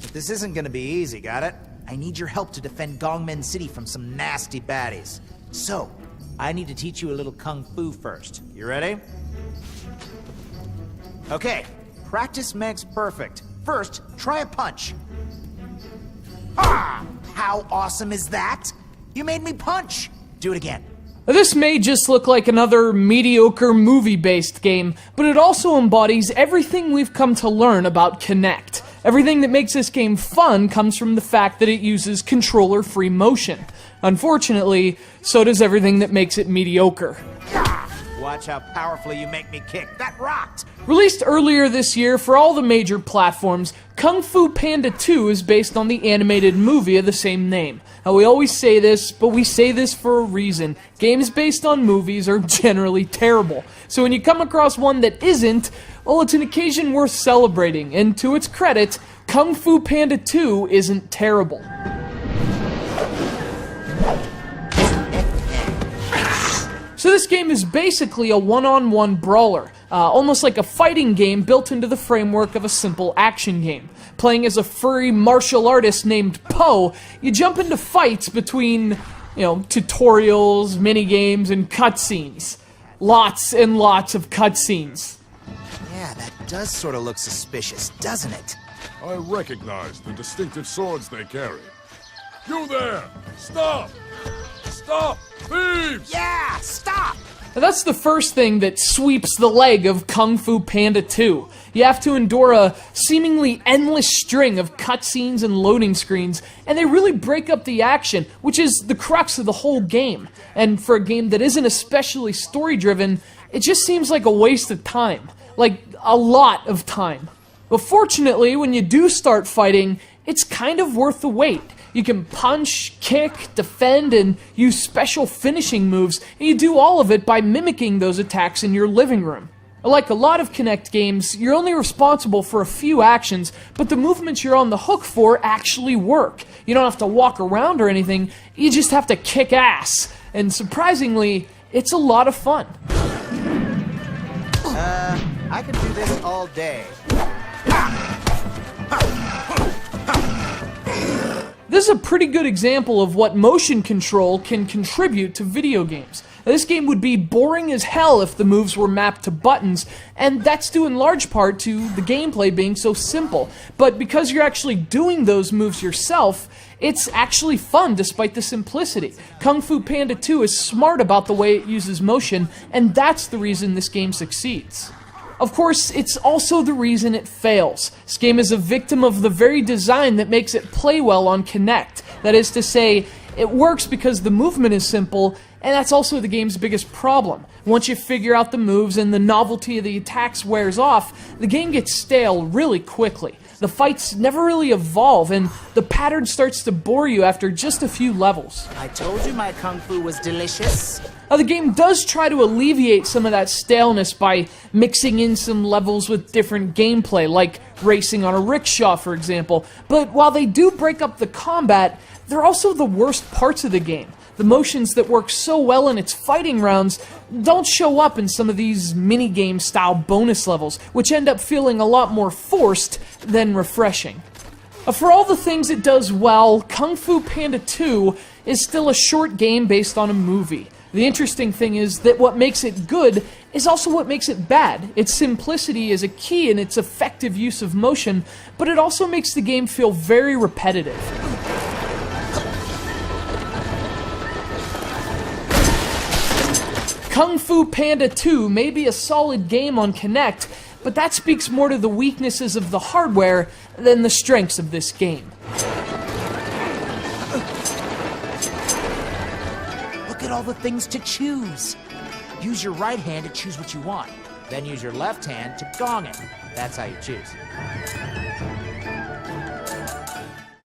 But this isn't gonna be easy, got it? I need your help to defend Gongmen City from some nasty baddies. So, I need to teach you a little kung fu first. You ready? Okay, practice makes perfect. First, try a punch. Ah! How awesome is that? You made me punch! Do it again. This may just look like another mediocre movie-based game, but it also embodies everything we've come to learn about Kinect. Everything that makes this game fun comes from the fact that it uses controller-free motion. Unfortunately, so does everything that makes it mediocre. Watch how powerfully you make me kick. That rocked! Released earlier this year for all the major platforms, Kung Fu Panda 2 is based on the animated movie of the same name. Now, we always say this, but we say this for a reason. Games based on movies are generally terrible. So when you come across one that isn't, well, it's an occasion worth celebrating, and to its credit, Kung Fu Panda 2 isn't terrible. So this game is basically a one-on-one brawler, almost like a fighting game built into the framework of a simple action game. Playing as a furry martial artist named Po, you jump into fights between, tutorials, minigames, and cutscenes. Lots and lots of cutscenes. Yeah, that does sort of look suspicious, doesn't it? I recognize the distinctive swords they carry. You there! Stop! Stop! Thieves! Yeah, stop! Now that's the first thing that sweeps the leg of Kung Fu Panda 2. You have to endure a seemingly endless string of cutscenes and loading screens, and they really break up the action, which is the crux of the whole game. And for a game that isn't especially story-driven, it just seems like a waste of time. Like, a lot of time. But fortunately, when you do start fighting, it's kind of worth the wait. You can punch, kick, defend, and use special finishing moves, and you do all of it by mimicking those attacks in your living room. Like a lot of Kinect games, you're only responsible for a few actions, but the movements you're on the hook for actually work. You don't have to walk around or anything, you just have to kick ass. And surprisingly, it's a lot of fun. I can do this all day. This is a pretty good example of what motion control can contribute to video games. Now, this game would be boring as hell if the moves were mapped to buttons, and that's due in large part to the gameplay being so simple. But because you're actually doing those moves yourself, it's actually fun despite the simplicity. Kung Fu Panda 2 is smart about the way it uses motion, and that's the reason this game succeeds. Of course, it's also the reason it fails. This game is a victim of the very design that makes it play well on Kinect. That is to say, it works because the movement is simple, and that's also the game's biggest problem. Once you figure out the moves and the novelty of the attacks wears off, the game gets stale really quickly. The fights never really evolve, and the pattern starts to bore you after just a few levels. I told you my kung fu was delicious. Now, the game does try to alleviate some of that staleness by mixing in some levels with different gameplay, like racing on a rickshaw, for example. But while they do break up the combat, they're also the worst parts of the game. The motions that work so well in its fighting rounds don't show up in some of these minigame style bonus levels, which end up feeling a lot more forced than refreshing. For all the things it does well, Kung Fu Panda 2 is still a short game based on a movie. The interesting thing is that what makes it good is also what makes it bad. Its simplicity is a key in its effective use of motion, but it also makes the game feel very repetitive. Kung Fu Panda 2 may be a solid game on Kinect, but that speaks more to the weaknesses of the hardware than the strengths of this game. Look at all the things to choose. Use your right hand to choose what you want. Then use your left hand to gong it. That's how you choose.